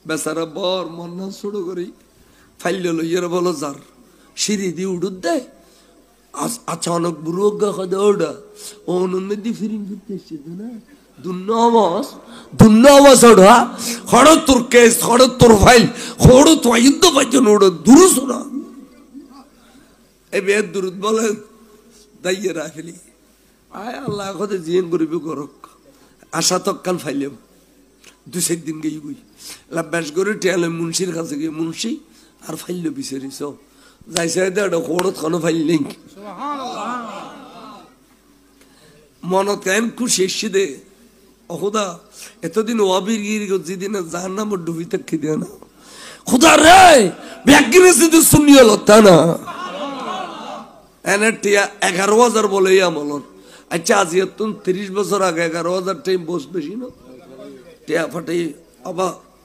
বেচারা বর মন্না ছোট করি ফাইল লইয়ার বলো যার সিঁড়ি দিয়ে উঠুত দেয় আচানক বুড়োগা খাদে ওটা অনন্দি ফিরিং করতে এসছে না দুন্নমাস ওটা হঠাৎ তোর কেস হঠাৎ তোর ফাইল হড়ো তো যুদ্ধ পাইছেন ওটা দুরুস না এই বেদ দুরুদ বলে দাইয়ে রাখলি আয় আল্লাহ কথা জিন করিবি করক আশা তক্কাল ফাইলাম 2-4 দিন গেই গুই লাব্বাস করে টেয়ালে মুন্সির কাছে গিয়ে মুন্সি আর ফাইল বিচারিস যাইছে এটা হড়ত খানো ফাইল নেই মনত কেন খুশি এসছি দে অখুদা এতদিন ওয়াবির গিরি যেদিন যার নাম ডুবি থাকি দেয় না খুদা রে ব্যাগিনে যদি শুনিয়ে লতা না এনে টিয়া 11,000 বলে আমলর আচ্ছা আজ 30 বছর আগে 11,000 টাইম বস বেশি না টিয়া ফাটাই আবার